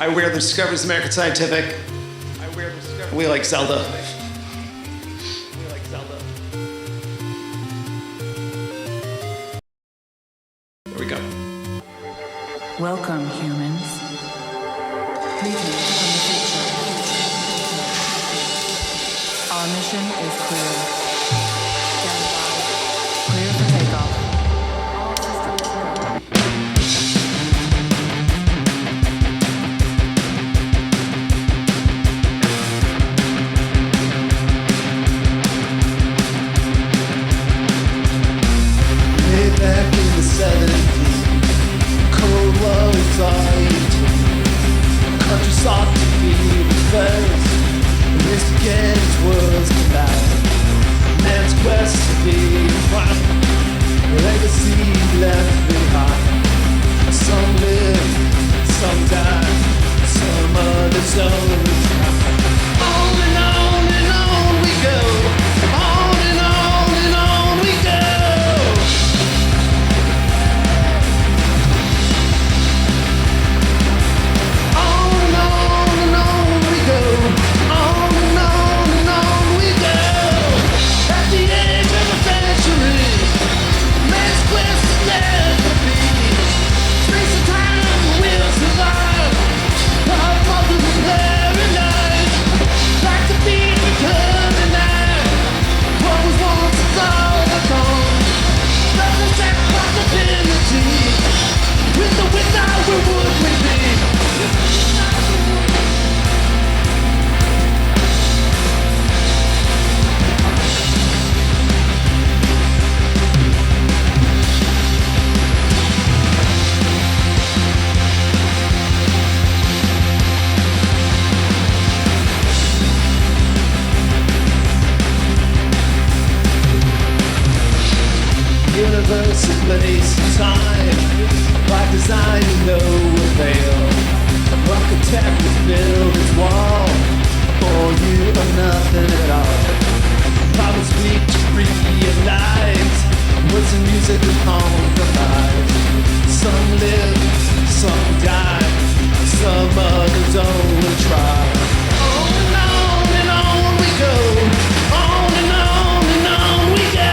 I wear the Discoveries of American Scientific. We like Zelda. There we go. Welcome, humans. Greetings from the future. Our mission is clear. Stand by. Clear for takeoff. All systems go. Way back in the 70s, Cold War was all you do. Country sought to be the first. Risk against worlds collide. Man's quest to be prime. Legacy left behind. Some live, some die. Some others only try. On and on we go. On and on we go. With the without, where would we be? Universe and place and time, by design to no avail. An architect has built his wall for you or nothing at all. Prophets speak to realize words and music is compromise. Some live, some die, some others only try. On and on we go. On and on we go.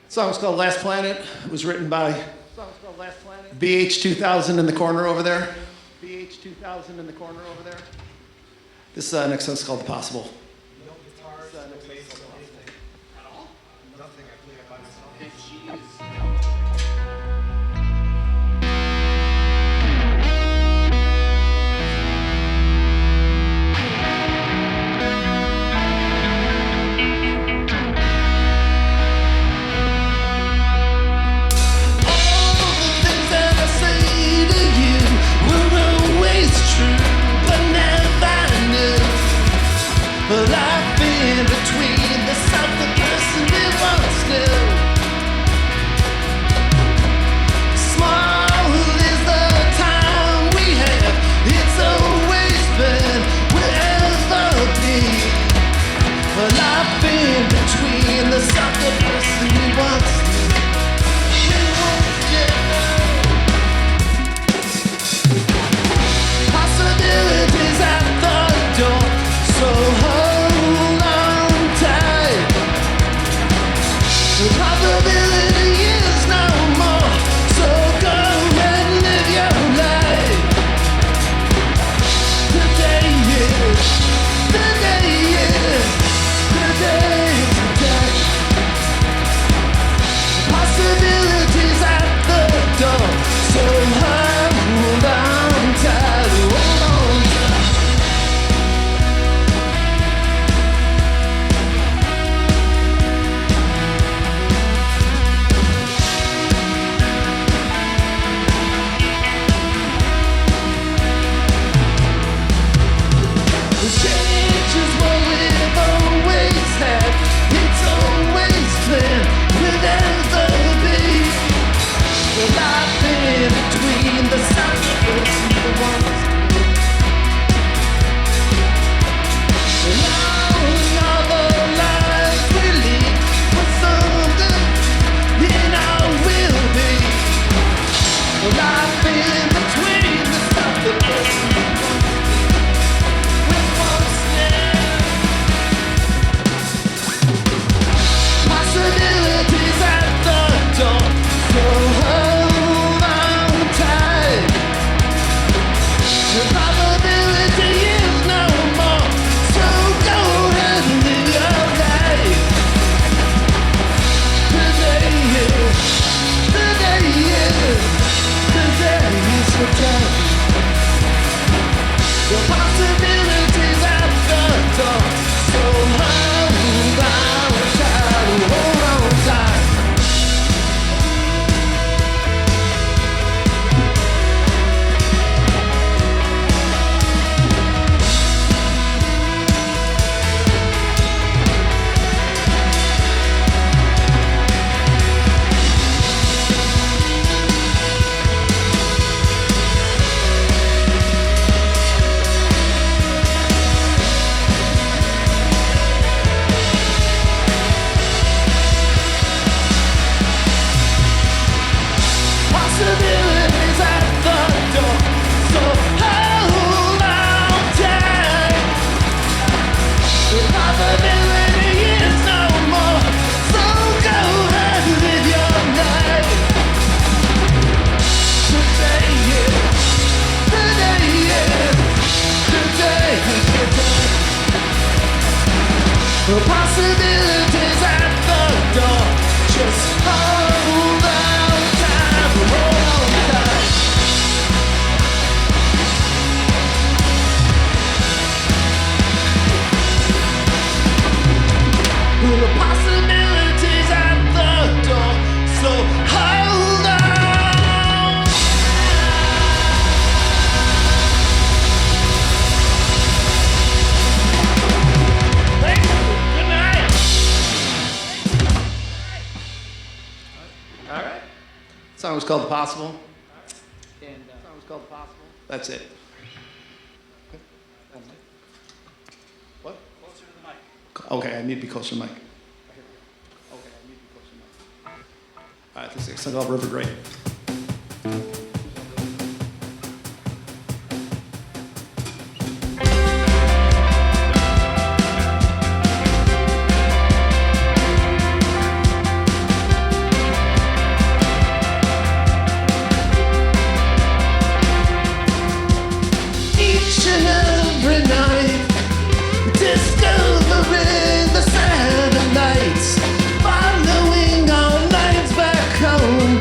The song's called Last Planet. It was written by BH2000 in the corner over there. BH2000 in the corner over there. This next song's called The Possible. No guitars, no bass, anything. At all? Nothing, I play by Life in between in between the stuff that doesn't with what's there. Possibilities at the door, so hold on tight. The probability is no more, so go ahead and live your life. Today is the time. The possibilities at the door, so hold on tight, hold on tight. Possibilities at the door, so hold on tight. The probability is no more, so go ahead and live your life. Today is the day. The possibilities at the door, just hold on tight, hold on tight. The possibilities at the door, so hold on. Thank you. Good night. All right. The song was called "The Possible," and song was called "The Possible." That's it. What? Closer to the mic. Okay, I need to be closer to the mic. Okay, I need to be closer to the mic. All right, this is a song called "River Great." Each and every night, discovering the satellite lights, following our lines back home,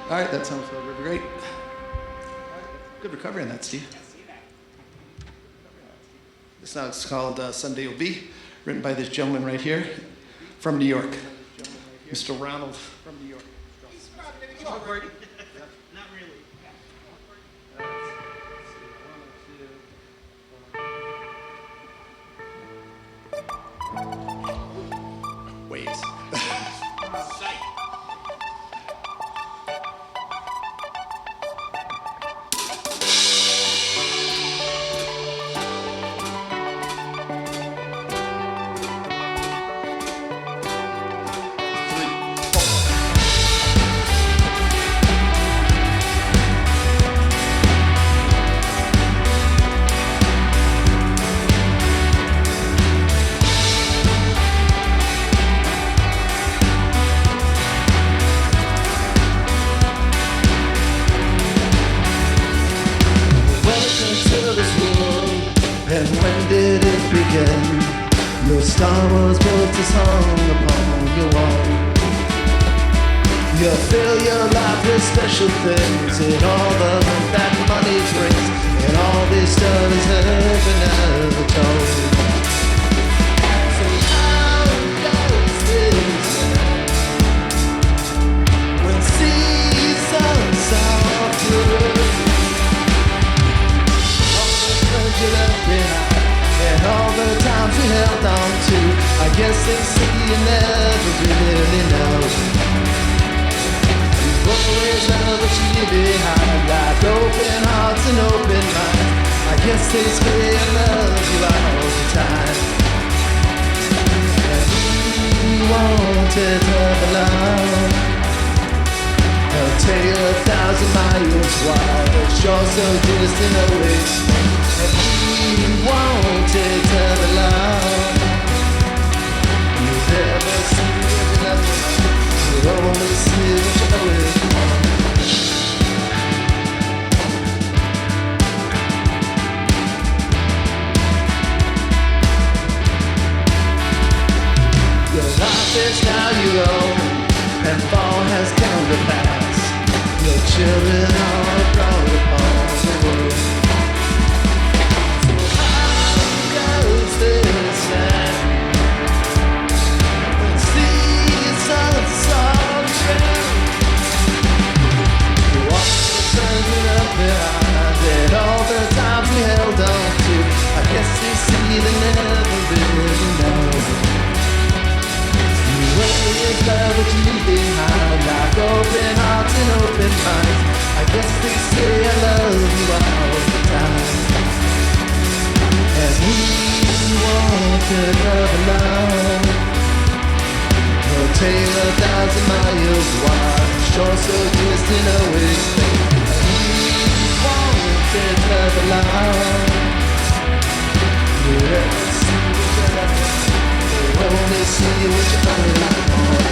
All right, that sounds great. Good recovery on that, Steve. This song's called Someday You'll Be, written by this gentleman right here from New York, Mr. Ronald from New York. He's from New York. Not really. Waves. And when did it begin? Your star was built as hung upon your wall. You fill your life with special things and all the hope that money brings, and all this stuff is heaven never told. So how does this end when seasons are through? You left behind, and all the times we held on to, I guess they say you never really know. You always love what you leave behind, like open hearts and open minds. I guess they say I love you all the time. And we wanted to belong. I'll take 1,000 miles wide, but you're so distant always. And we wanted to belong. You never see nothing, you only see what you know is wrong. Your life is now your own, and fall has come to pass. Your children are abroad upon the world. So how goes this end when seasons are true? You walk the sun up behind, and all the times we held on to, I guess they see they never really know. Always love what you leave behind, like open hearts and open minds. I guess they say I love you all the time. And we want to love alone. We'll take 1,000 miles wide, sure so distant always. And we want to love alone. We'll see what you love. Only see what you're coming like on the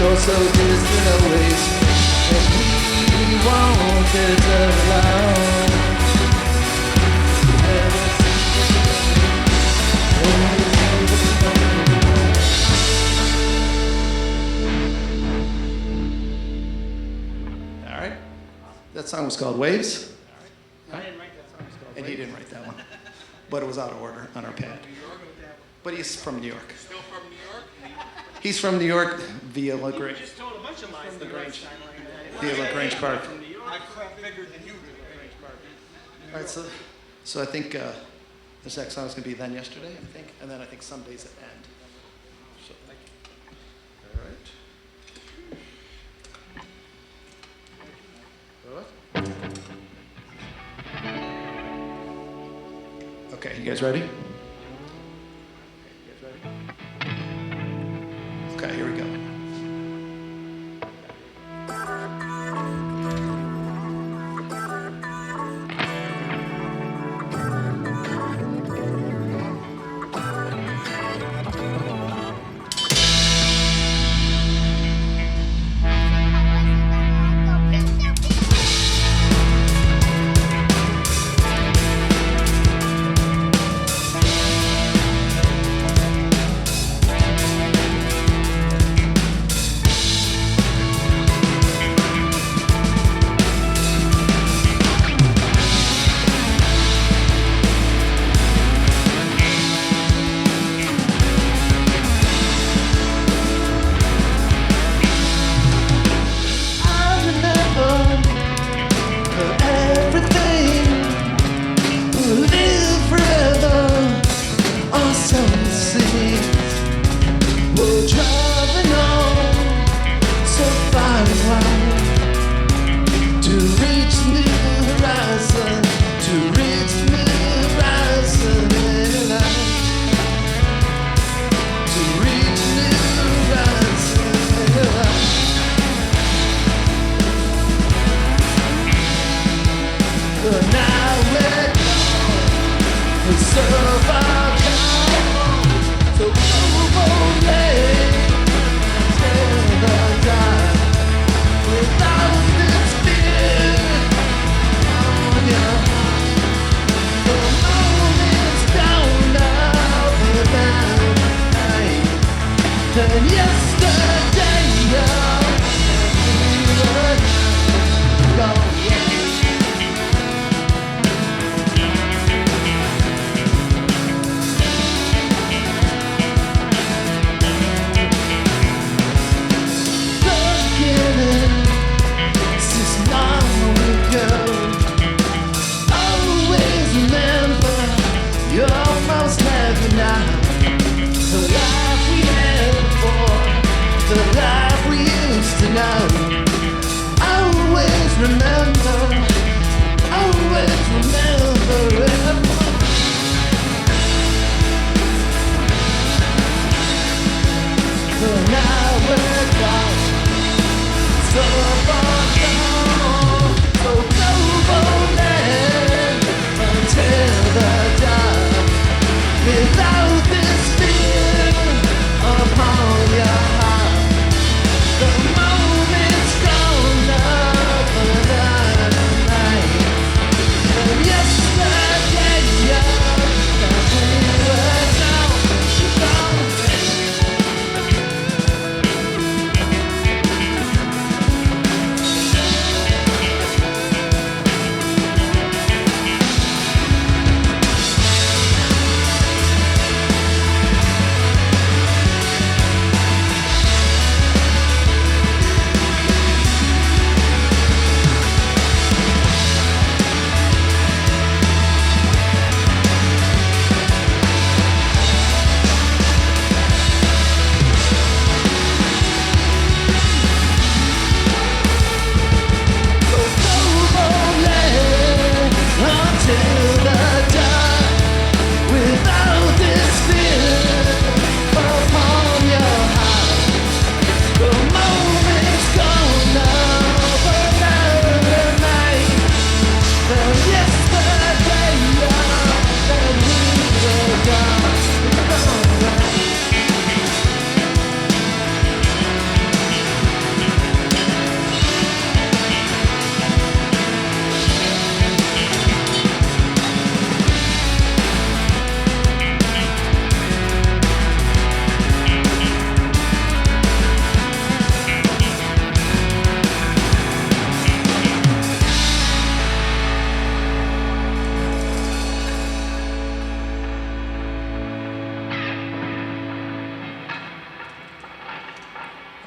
sure so distant always, and we wanted to belong. All right, that song was called Waves. I didn't write that song. And he didn't write that one, but it was out of order on our pad. But he's from New York. Still from New York? He's from New York via LaGrange. You just told a bunch of lies. LaGrange. Via LaGrange Park. From New York. I clap bigger than you do. All right, so I think this next song is going to be Then Yesterday, I think, and then I think Some Days at End. So, all right. Okay, you guys ready? Okay, here we go.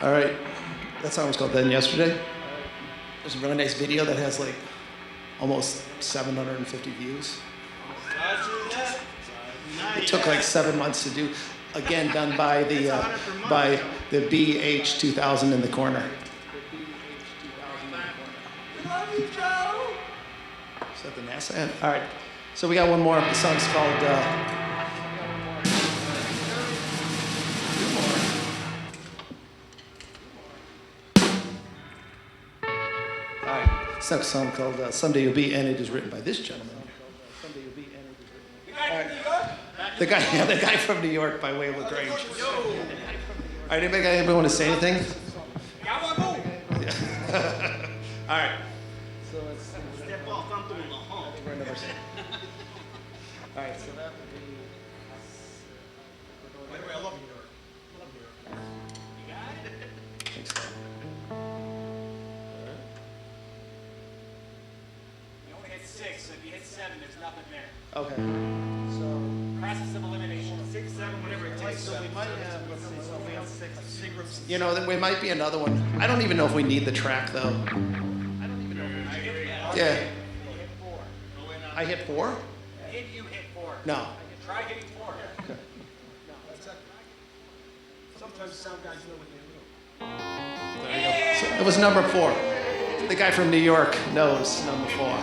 All right, that song was called Then Yesterday. There's a really nice video that has like almost 750 views. It took like 7 months to do. Again, done by the BH 2000 in the corner. Love you, Joe. Is that the NASA end? All right. So we got one more. The song's called. All right. This next song called "Someday You'll Be," and it is written by this gentleman. Someday You'll Be, and it is written. All right. The guy from New York by way of Lagrange. All right. Anybody want to say anything? Yeah. All right. So it's step off. I'm doing the home. All right. So that would be. By the way, I love New York. Love New York. You got it? Thanks, Tom. You only hit 6, so if you hit 7, there's nothing there. Okay. So. Process of elimination. 6, 7, whatever it takes. So we might have. Let's see. So we have 6. Seagram's. You know, then we might be another one. I don't even know if we need the track though. Yeah. You hit 4. I hit 4? If you hit 4. No. Try hitting 4. Sometimes sound guys know what they do. There you go. So it was number 4. The guy from New York knows number 4.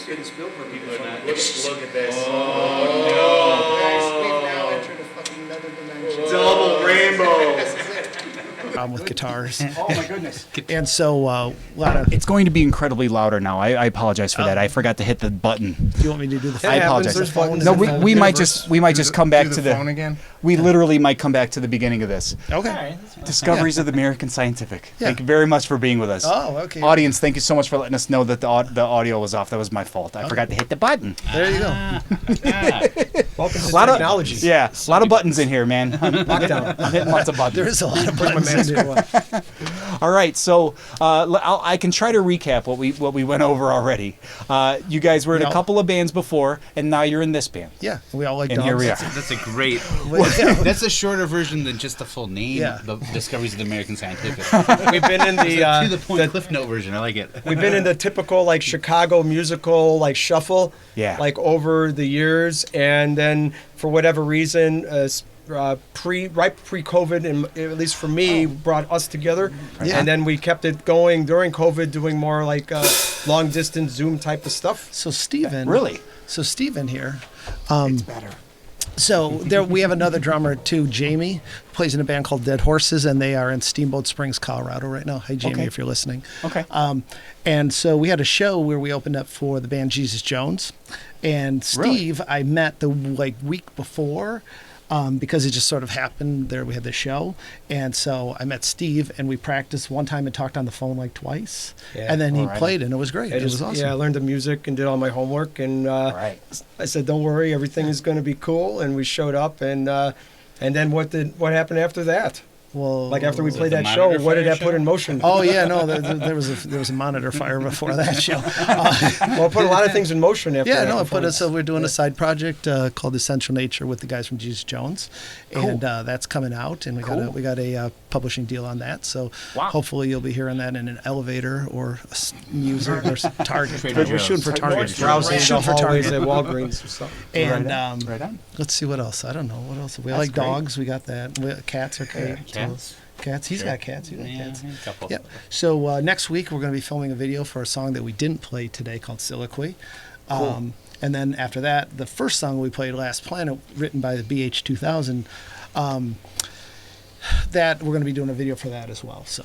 Steven Spielberg. People are not. Look at this. Guys, we've now entered a fucking another dimension. Double rainbow. This is it. With guitars. Oh my goodness. And so a lot of. It's going to be incredibly louder now. I apologize for that. I forgot to hit the button. Do you want me to do the? I apologize. There's buttons No, in the we might universe. just come back do to the the phone again? We literally might come back to the beginning of this. Okay. Discoveries of the American Scientific. Yeah. Thank you very much for being with us. Oh, okay. Audience, thank you so much for letting us know that the audio was off. That was my fault. I forgot to hit the button. There you go. Welcome to A lot technology. Yeah, a lot of buttons in here, man. I'm hitting lots of buttons. There is a lot of buttons. All right, so I can try to recap what we went over already. You guys were in a couple of bands before, and now you're in this band. Yeah, we all like And dogs. here we are. That's a great. That's a shorter version than just the full name. Yeah. The Discoveries of the American Scientific. We've been in the To the point Cliff Note version. I like it. we've been in the typical like Chicago musical like shuffle, Yeah. like over the years, and then for whatever reason, right pre-COVID, and at least for me, brought us together, Yeah. and then we kept it going during COVID, doing more like long distance Zoom type of stuff. So Steven. Really? So Steven here. It's better. So there we have another drummer too, Jamie, who plays in a band called Dead Horses, and they are in Steamboat Springs, Colorado right now. Hi, Jamie, Okay. if you're listening. Okay. And so we had a show where we opened up for the band Jesus Jones, and Steve I met the week before. Because it just sort of happened there. We had the show, and so I met Steve, and we practiced one time and talked on the phone like twice, Yeah. and then he Alright. played, and it was great. It was awesome. Yeah, I learned the music and did all my homework, and Right. I said, "Don't worry, everything is going to be cool." And we showed up, and then what happened after that? Well, Like after we Was it played the that show, Monitor what did Fire that put show? in motion? Oh yeah, no, there was a monitor fire before that show. Well, it put a lot of things in motion after Yeah, that. no, it before put us. We're doing a side project called Essential Nature with the guys from Jesus Jones, and that's coming out, and we got a publishing deal on that. So Wow. hopefully you'll be hearing that in an elevator or music or Target. Trader We're Joe's. shooting for Target. browsing Shooting the for hallways Target. at Walgreens or something. And Right on. let's see what else. I don't know what else. We That's like great. dogs. We got that. Cats are great. Cats. Cats. He's Sure. got cats. You got Yeah, cats. a couple. Yep. So next week we're going to be filming a video for a song that we didn't play today called Soliloquy. And then after that, the first song we played, Last Planet, written by the BH2000, that we're going to be doing a video for that as well. So.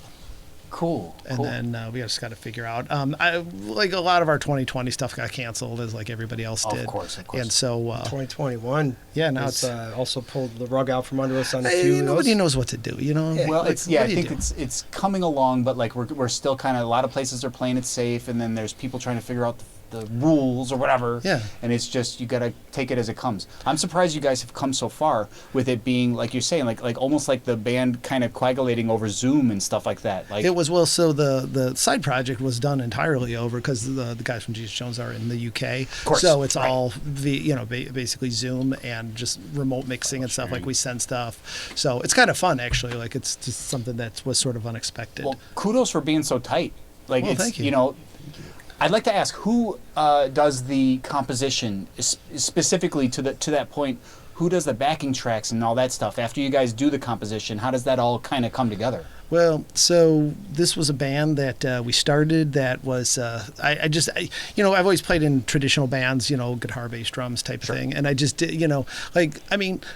Cool. And then we just got to figure out. Like a lot of our 2020 stuff got canceled, as like everybody else Of did. course. And so, 2021. yeah, now It's it's also pulled the rug out from under us on a few of nobody those. knows what to do. You know. Well, Like, it's what I do you think do? it's coming along, but like we're still kind of, a lot of places are playing it safe, and then there's people trying to figure out the rules or whatever. Yeah. And it's just, you gotta take it as it comes. I'm surprised you guys have come so far with it being, like you're saying, like almost like the band kind of coagulating over Zoom and stuff like that. Like It was so the side project was done entirely over because the guys from Jesus Jones are in the UK. course, So it's right. all basically Zoom and just remote mixing and stuff. Like we send stuff. So it's kind of fun actually. Like it's just something that was sort of unexpected. Well, kudos for being so tight. Like Well, it's thank you. I'd like to ask who does the composition specifically to that point. Who does the backing tracks and all that stuff after you guys do the composition? How does that all kind of come together? Well, so this was a band that we started that was, I've always played in traditional bands, guitar, bass, drums type of thing. And I just did,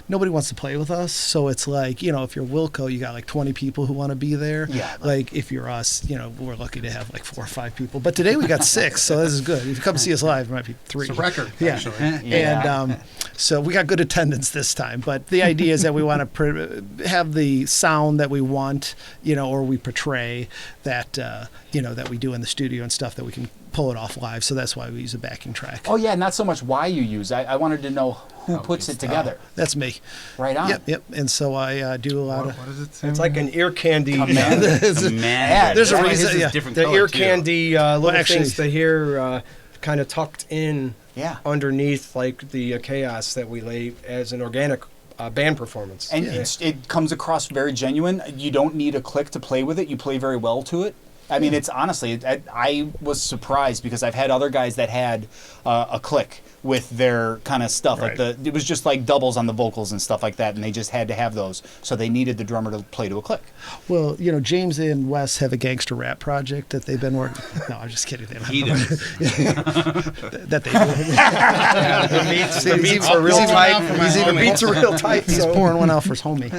nobody wants to play with us. So it's like, if you're Wilco, you got like 20 people who want to be there. Yeah. Like if you're us, we're lucky to have like 4 or 5 people. But today we got 6, so this is good. If you come see us live, it might be 3. It's a record, Yeah. actually. Yeah. And so we got good attendance this time. But the idea is that we want to have the sound that we want, or we portray that, that we do in the studio and stuff, that we can pull it off live. So that's why we use a backing track. Oh yeah, not so much why you use. I wanted to know who puts it together. That's me. Right on. Yep. And so I do a lot of. What does it say? It's like an ear candy. Man, There's a Why reason- his is yeah. different The color, ear too. candy little actually- things to hear kind of tucked in Yeah. underneath like the chaos that we lay as an organic band performance. And it comes across very genuine. You don't need a click to play with it. You play very well to it. I mean, it's honestly, I was surprised because I've had other guys that had a click with their kind of stuff. Right. Like it was just like doubles on the vocals and stuff like that, and they just had to have those. So they needed the drummer to play to a click. Well, James and Wes have a gangster rap project that they've been working. No, I'm just kidding. They don't He have does. that they do. The beats are real tight. The beats are real tight. He's So. pouring one out for his homie.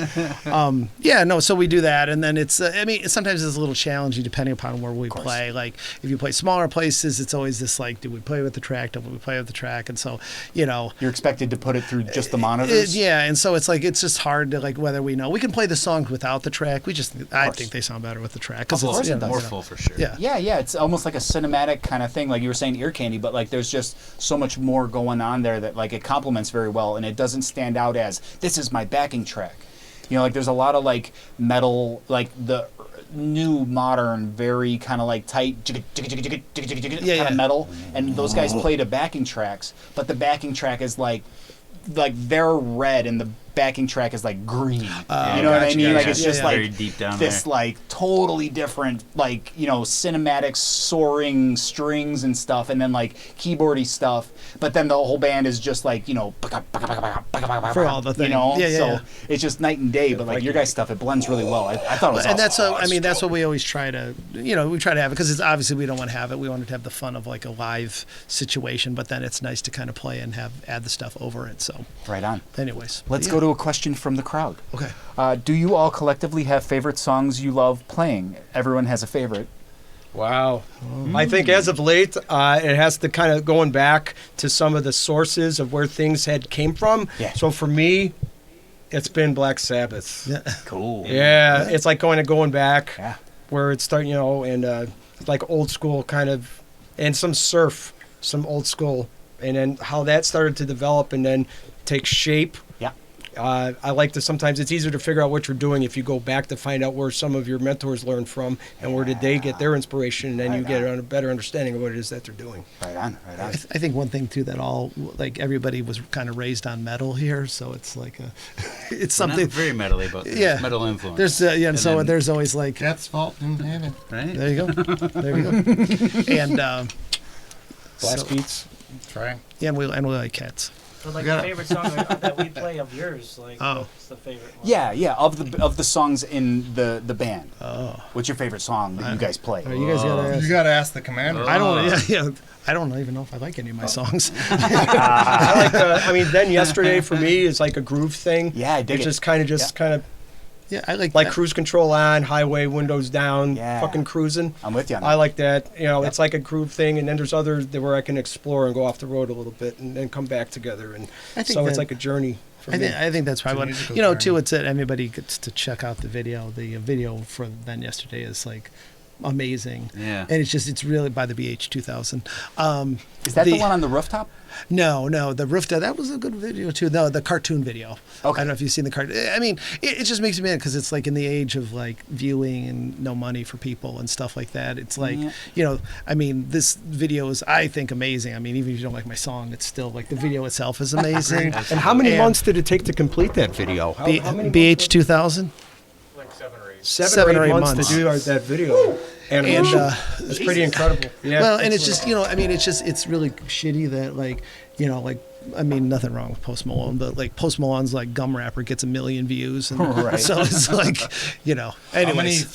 So we do that, and then it's. Sometimes it's a little challenging depending upon where we play. Like if you play smaller places, it's always this like, do we play with the track? Don't we play with the track? And so, You're expected to put it through just the monitors. and so it's like it's just hard to like whether we know we can play the songs without the track. I think they sound better with the track because course it does. More full for sure. Yeah. Yeah, it's almost like a cinematic kind of thing. Like you were saying, ear candy, but like there's just so much more going on there that like it complements very well, and it doesn't stand out as this is my backing track. Like there's a lot of like metal, like the new modern, very kind of like tight kind of metal, and those guys play to backing tracks, but the backing track is like they're red and the backing track is like green. You know what I mean? Like it's just like very deep down this there. like totally different, like cinematic soaring strings and stuff, and then like keyboardy stuff. But then the whole band is just like for all the things. So it's just night and day. But like your guys' stuff, it blends really well. I thought it was. And awesome. that's what we always try to, we try to have it because it's obviously we don't want to have it. We want to have the fun of like a live situation, but then it's nice to kind of play and add the stuff over it. So right on. anyways, Let's go to a question from the crowd. Okay. Do you all collectively have favorite songs you love playing? Everyone has a favorite. Wow. I think as of late, it has to kind of going back to some of the sources of where things had came from. Yeah. So for me, it's been Black Sabbath. Yeah. Cool. Yeah, it's like going back Yeah. where it's starting, and like old school kind of, and some surf, some old school, and then how that started to develop and then take shape. Yeah. I like to sometimes it's easier to figure out what you're doing if you go back to find out where some of your mentors learned from and where did they get their inspiration, and then you get a better understanding of what it is that they're doing. Right on. I think one thing too that everybody was kind of raised on metal here, so it's like it's something Not very metally, but Yeah. metal influence. There's and so then- there's always like Death's fault in heaven. right? there you go, and Blast beats. Try. and we like cats. So like Yeah. the favorite song that we play of yours, like Oh. what's the favorite one? Yeah. Of the songs in the band. Oh, What's your favorite song that you guys play? you guys gotta ask. You gotta ask the commander. I don't. I don't even know if I like any of my songs. I like then yesterday for me is like a groove thing. Yeah, I dig It's it. just kind of Yeah, I like like that. cruise control on, highway windows down, Yeah. fucking cruising. I'm with you on that. I like that. It's like a groove thing, and then there's others where I can explore and go off the road a little bit, and then come back together. And I think so it's that- like a journey for I me. think that's probably It's a what musical too. journey. It's that everybody gets to check out the video. The video for then yesterday is like amazing. Yeah. And it's really by the BH 2000. Is that the one on the rooftop? No, the rooftop. That was a good video too. No, the cartoon video. Okay. I don't know if you've seen the cartoon. I mean, it just makes me mad because it's like in the age of like viewing and no money for people and stuff like that. It's like Yeah. I mean, this video is I think amazing. I mean, even if you don't like my song, it's still like the video itself is amazing. And how many And- months did it take to complete that video? How many BH 2000. Like 7 or 8. seven or eight months to do that video. And it's pretty incredible. Yeah. Well, and it's just it's really shitty that like I mean nothing wrong with Post Malone, but like Post Malone's like Gum Rapper gets 1 million views, and Right. so it's like How many anyways.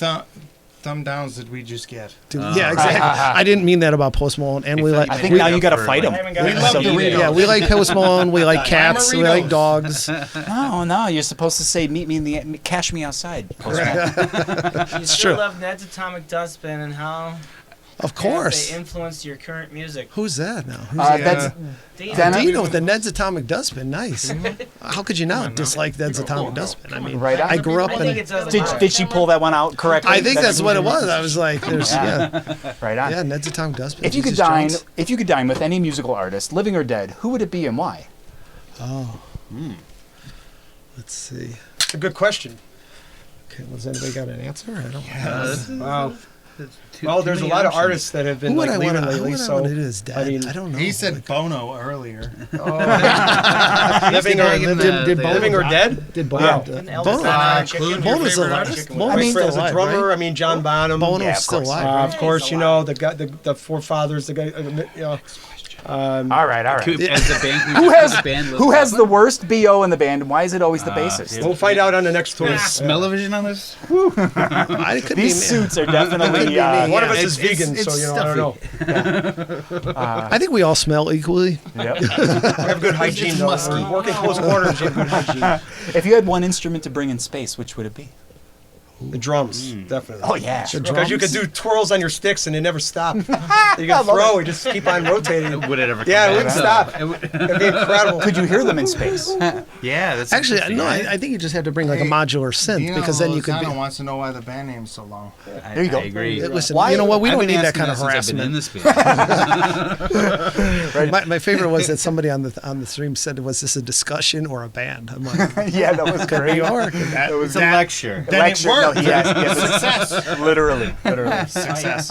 thumb downs did we just get? Yeah, exactly. I didn't mean that about Post Malone, and we like I think now you got to fight him. I haven't got it. we like Post Malone, we like cats, we like dogs. No, you're supposed to say meet me in the cash me outside. You still true. love Ned's Atomic Dustbin and how Of have course. they influenced your current music. Who's that now? That's Dino. Dino with the Ned's Atomic Dustbin. Nice. How could you not dislike Ned's Atomic Dustbin? I mean, Right on. I grew up I think in. it does a Did, lot. did she pull that one out correctly? I think that's what it was. I was like, there's Right on. yeah, Ned's Atomic Dustbin. If you could Jesus Jones. dine with any musical artist, living or dead, who would it be and why? Let's see. a good question. Okay, has anybody got an answer? I don't. Wow. Well, there's a lot of artists that have been Who would like I leaving want to? lately. Who would I So want to do is dead? I mean, I don't know. He said Bono earlier. living or Did Bono living or dead? Did Yeah. Bono? Bono's alive. I mean, as a drummer, right? I mean John Bonham. Bono's Yeah, of still course. alive. Of course, you know the guy, the forefathers, the guy. You know, All right. As the band, Who has the worst BO in the band, and why is it always the bassist? we'll find out on the next tour. Smell-o-vision on this? I could These suits are definitely. One of us Yeah, is vegan, so you know I don't know. I think we all smell equally. Yep. We have good hygiene though. We're working close quarters. You have good hygiene. If you had one instrument to bring in space, which would it be? The drums, definitely. Oh yeah. Because you could do twirls on your sticks and they never stop. You can throw, you just keep on rotating. Would it ever come Yeah, it back? wouldn't stop. It'd be incredible. Could you hear them in space? Yeah, that's Actually, interesting, no. right? I think you just had to bring like a modular synth because then you could be. wants to know why the band name's so long. There you go. I agree. Listen, Why- you know what? We I've don't been need that asking kind of since I've been in harassment. this band. My favorite was that somebody on the stream said, "Was this a discussion or a band?" I'm like, Yeah, that was great. "York." It's a lecture. Lecture. No, yes, Success. literally. Success.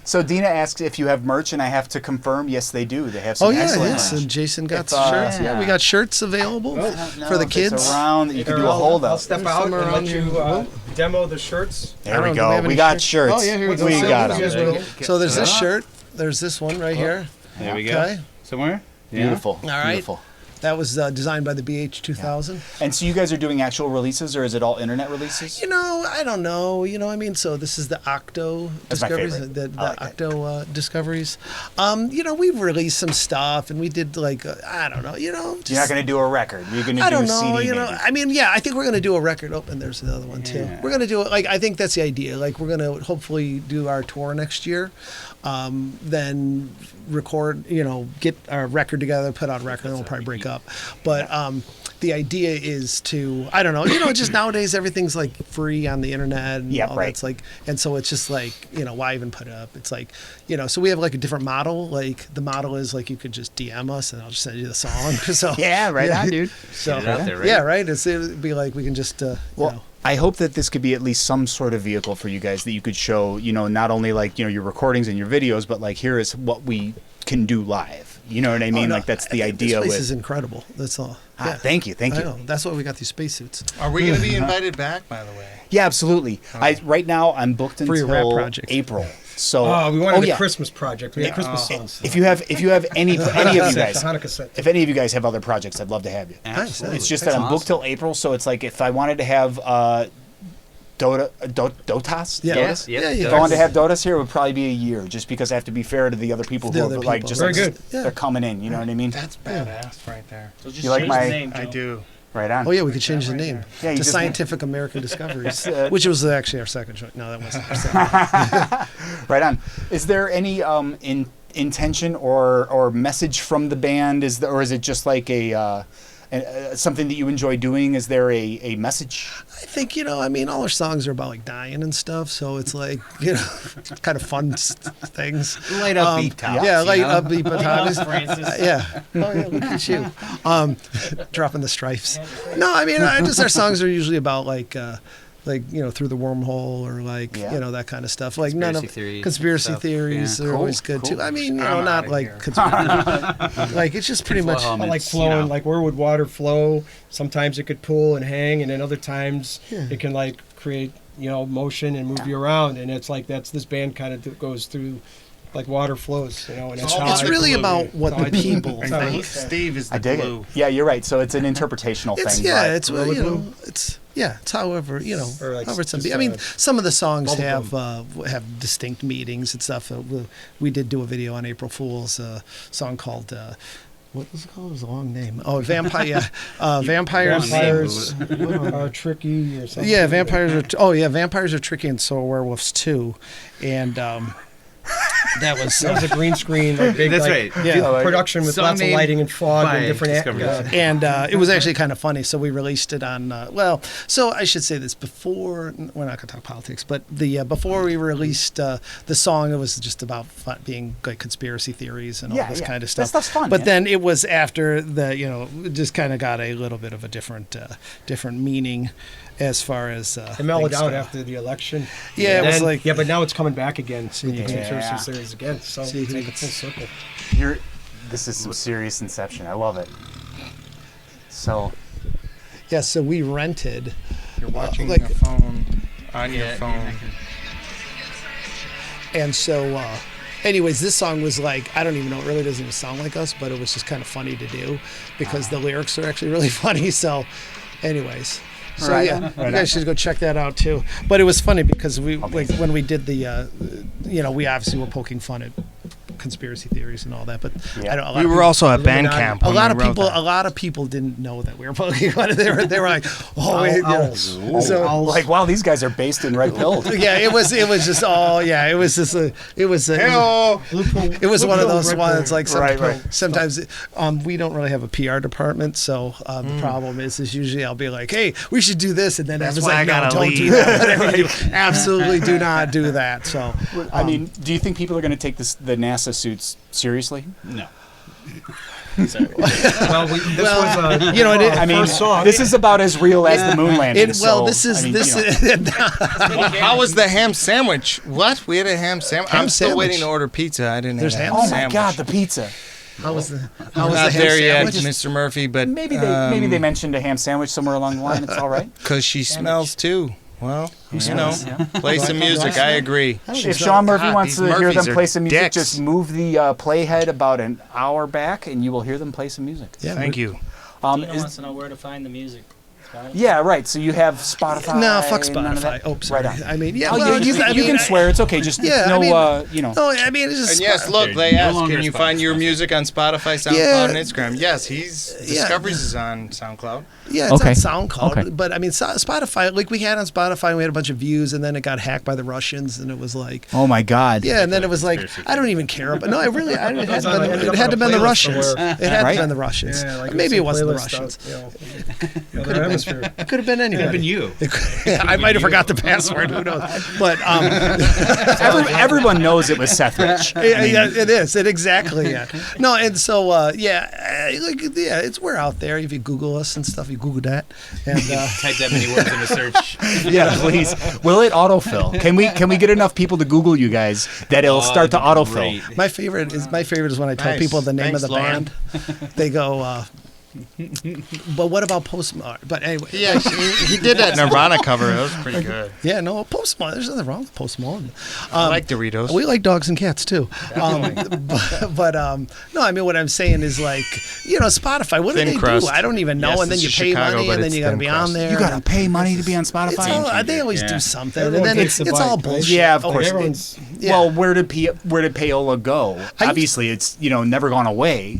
So Dina asks if you have merch, and I have to confirm, yes, they do. They have some Oh yeah, excellent yes. merch. And Jason got If, some shirts. yeah. Yeah, we got shirts available No, for the if it's kids. around that you can do a hold I'll up. step out and Somewhere let around you here. demo the shirts. There I we don't know, do we go. have We any got shirts? shirts. Oh, yeah, here we go. We So got here's them. what- So there's this shirt. There's this one right here. There we go. Okay. Somewhere? Beautiful. All right. Beautiful. That was designed by the BH2000. And so you guys are doing actual releases, or is it all internet releases? You know, I don't know. You know, I mean, so this is the Octo That's my discoveries, favorite. the I like that. Octo discoveries. You know, we've released some stuff, and we did like I don't know. You know, You're not going to do a record. You're going to I do don't a know. CD. You know, maybe. I mean, yeah, I think we're gonna do a record. Oh, and there's another one too. Yeah. We're gonna do it. Like, I think that's the idea. Like, we're gonna hopefully do our tour next year, then record. You know, get our record together, put out a record, and we'll probably break up. But the idea is to, I don't know. You know, just nowadays everything's like free on the internet and Yeah, all right. that's like, and so it's just like, you know, why even put it up? It's like, you know, so we have like a different model. Like the model is like you could just DM us and I'll just send you the song. So Yeah, right on, dude. So Get it out there, right? yeah, right. It'd be like we can just you know. I hope that this could be at least some sort of vehicle for you guys that you could show, you know, not only like, you know, your recordings and your videos, but like here is what we can do live. You know what I mean? Oh, no, like that's I the think idea This place with. is incredible. That's all. Yeah. Thank you, thank I you. know. That's why we got these spacesuits. Are we going to be invited back, by the way? Yeah, absolutely. Right now I'm booked For your rap until project. April. So Oh, we wanted yeah. a Christmas project. We had Christmas songs. If you have any of you guys, Hanukkah set. if any of you guys have other projects, I'd love to have you. Absolutely. It's just that I'm booked till April, so it's like if I wanted to have Dotas? Yeah. Dotas? Yeah, yeah. If I wanted to have Dotas here, it would probably be a year, just because I have to be fair to the other people The who other are like people. just Very like good. Yeah. they're coming in. You know what I mean? That's badass right there. So just You like change my- the name, I Joe. do. Right on. Oh yeah, we could change the name Yeah, you to just- Scientific American Discoveries, which was actually our second choice. No, that wasn't. Our second. Right on. Is there any intention or message from the band? Or is it just like a something that you enjoy doing? Is there a message? I think, you know, I mean, all our songs are about like dying and stuff, so it's like, you know, kind of fun things. Light upbeat topics. Yeah, you light know? upbeat but topics. Francis. Yeah. Oh yeah, look at you. Dropping the stripes. No, I mean, just our songs are usually about like you know, through the wormhole or like Yeah. you know, that kind of stuff. Like Conspiracy theories conspiracy stuff. theories Yeah. are Cool, always good cool. too. I mean, you know, I'm not outta like here. conspiracy. Like it's just pretty much. Well, I like it's, flowing, you know. like where would water flow? Sometimes it could pull and hang, and then other times it can like create, you know, motion and move you around. And it's like this band kind of goes through, like water flows, you know. And it's, all how It's I- really glue. about what That's how the I do it. people That's how I think. Steve is the I dig glue. it. Yeah, you're right. So it's an interpretational It's thing. yeah, but it's Gorilla you Glue? know, it's however, you know, Or like however it's just, I mean, some of the songs bubble have distinct meanings and stuff. We did do a video on April Fool's, a song called what was it called? It was a long name. Oh, Vampire. Yeah, vampires. Vampires are tricky or something. Yeah, vampires are. Vampires are tricky, and so are werewolves too. And that was That was a green screen, like big, That's like, right. yeah. production with Song lots of name lighting and fog by and different Discovery. And it was actually kind of funny. So we released it on. So I should say this before. We're not going to talk politics, but before we released the song, it was just about being like conspiracy theories and all this kind of stuff. That stuff's fun. But man. then it was after the, you know, it just kind of got a little bit of a different meaning. as far as It mellowed things out go. after the election. Yeah, it was like but now it's coming back again with the Yeah. conspiracy series again. So See, it's like a it's- full circle. This is some serious Inception. I love it. So yeah. So we rented. You're watching like- your phone on your phone. And so, anyways, this song was like, I don't even know, it really doesn't even sound like us, but it was just kind of funny to do because the lyrics are actually really funny. So, anyways. So, Right yeah, on, you right guys should go check that out too. But it was funny because like, when we did the, we obviously were poking fun at conspiracy theories and all that, but I don't. A lot We of were people- also at band camp. A when lot we of wrote people, that. a lot of people didn't know that we were poking fun. They were like, oh, wait, Owls. so like, wow, these guys are based in Red Pill. yeah, it was just it was just it was one of those ones like sometimes we don't really have a PR department, so the problem is usually I'll be like, hey, we should do this, and then I was why like, I no, gotta don't do leave. that. Whatever you do, absolutely do not do that. So I mean, do you think people are going to take the NASA suits seriously? No. This was I mean, first song. this is about as real as the moon landing. this is I mean, this. you know. How was the ham sandwich? What? We had a ham sandwich. Ham I'm still sandwich? waiting to order pizza. I didn't There's have ham a Oh my sandwich. God, the pizza! How was the Not ham there yet, sandwich? Mr. Murphy, but Maybe they mentioned a ham sandwich somewhere along the line. It's all right. because she smells too. Well, smells? Yeah. play some music. I agree. If Sean Murphy God, wants these to hear Murphys them are play some music, dicks. just move the playhead about an hour back, and you will hear them play some music. Yeah, Thank you. Dina wants to know where to find the music. Yeah, right. So you have Spotify. No, fuck none of Spotify. that? Oh, sorry. Right on. I mean, yeah, Oh, well, you can swear. It's okay. Just Yeah, no, I mean, you know. No, I mean, it's just And yes, look, Okay, they no asked, longer can you find your Spotify. music on Spotify, SoundCloud, Yeah. and Instagram? Yes, Discoveries is on SoundCloud. Yeah, it's Okay. on SoundCloud, Okay. but I mean, Spotify. Like we had on Spotify, and we had a bunch of views, and then it got hacked by the Russians, and it was like, Oh my God. yeah, and then it was like, I don't even care. But no, it really, it had to have been the Russians. It had to Right? have been the Russians. Yeah, like Maybe it some wasn't the playlist Russians. out, other hemisphere. It could have been anybody. Could have been you. I might have forgot the password. Who knows? But Everyone knows it was Seth Rich. yeah, it is. It exactly. Yeah. No, and so it's we're out there. If you Google us and stuff, you Google that, and Type that many words in a search. Yeah, please. Will it autofill? Can we get enough people to Google you guys that it'll start to autofill? Great. my favorite is when I tell Nice. people the name Thanks, of the Lauren. band. They go, but what about Post Malone? But anyway, Yeah, he did that Nirvana cover. That was pretty good. yeah, no, Post Malone. There's nothing wrong with Post Malone. I like Doritos. We like dogs and cats too. But no, I mean what I'm saying is like, Spotify. What do Thin they crust. do? I don't even know. Yes, and then this you is pay Chicago, money, but and then it's you got to thin be crust. on there. You gotta and pay money to be on It's Spotify. all, they always Yeah. do something, and Everyone then takes it's the all bike, right? bullshit. Yeah, of Oh, course. Everyone's yeah. Well, where did payola go? Obviously, it's never gone away.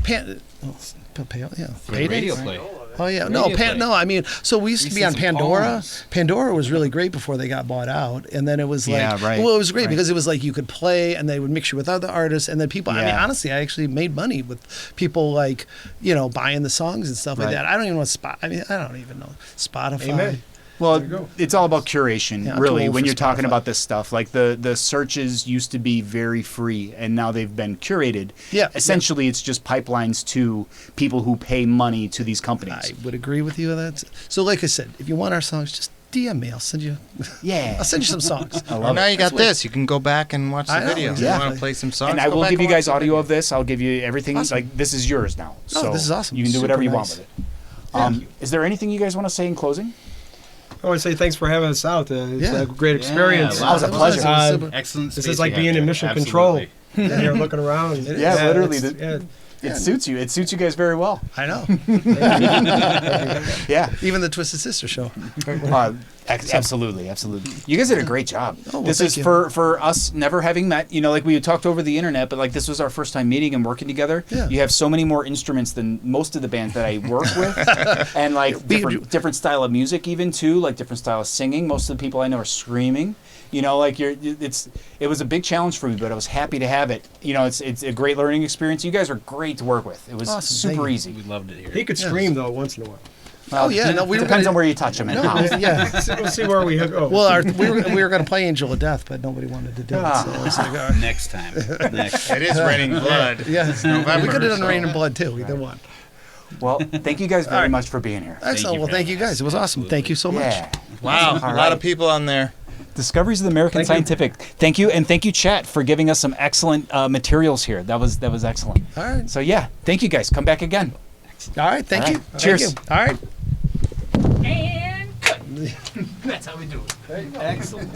Radio play. Oh yeah, no, Radio play. no. I mean, so we used to be on Recent Pandora. poems. Pandora was really great before they got bought out, and then it was like, Yeah, right, well, it was great right. because it was like you could play, and they would mix you with other artists, and then people. I mean, Yeah. honestly, I actually made money with people like buying the songs and stuff like Right. that. I don't even know I don't even know Spotify. Amen. Well, it's all about curation, Yeah, I'm really, too old when for you're talking Spotify. about this stuff. Like the searches used to be very free, and now they've been curated. Yeah. Essentially, it's just pipelines to people who pay money to these companies. I would agree with you on that. So, like I said, if you want our songs, just DM me. I'll send you. Yeah. I'll send you some songs. I Well, love now it. you got this. You can go back and watch the I know, video. exactly. You want to play some songs? And I Go will back give you and watch guys the audio video. of this. I'll give you everything. Awesome. Like, this is yours now. Oh, So this is awesome. You can do Super whatever you nice. want with it. Is there anything you guys want to say in closing? I want to say thanks for having us out. It's Yeah. a great experience. Yeah, was a pleasure. Excellent. This space is like we being have in there. mission Absolutely. control. And you're looking around. Yeah, literally, it's- It suits you. It suits you guys very well. I know. Yeah. Even the Twisted Sister show. Absolutely. You guys did a great job. Oh, well, this thank is you. for us never having met. Like we had talked over the internet, but like this was our first time meeting and working together. Yeah. You have so many more instruments than most of the bands that I work with, and like different style of music even too, like different style of singing. Most of the people I know are screaming. It was a big challenge for me, but I was happy to have it. It's a great learning experience. You guys are great to work with. It was Awesome, super thank you. easy. We loved it here. He could scream though once in a while. Oh yeah, no, we were Depends gonna, on where you touch them and how. Yeah. We'll see where we go. Well, we were going to play Angel of Death, but nobody wanted to do it. So it's like, all right. Next time. Next. It is raining blood. Yeah, It's November. we could have done so- Rain and Blood too. Either one. Well, thank you guys very much for being here. Excellent. Well, thank you guys. It was awesome. Thank you so much. Yeah. Wow, All a lot right. of people on there. Discoveries of the American Scientific. Thank you, and thank you, chat, for giving us some excellent materials here. That was excellent. All right. So yeah, thank you guys. Come back again. All right. Thank All you. right. Cheers. Thank you. All right. And cut. That's how we do it. Excellent.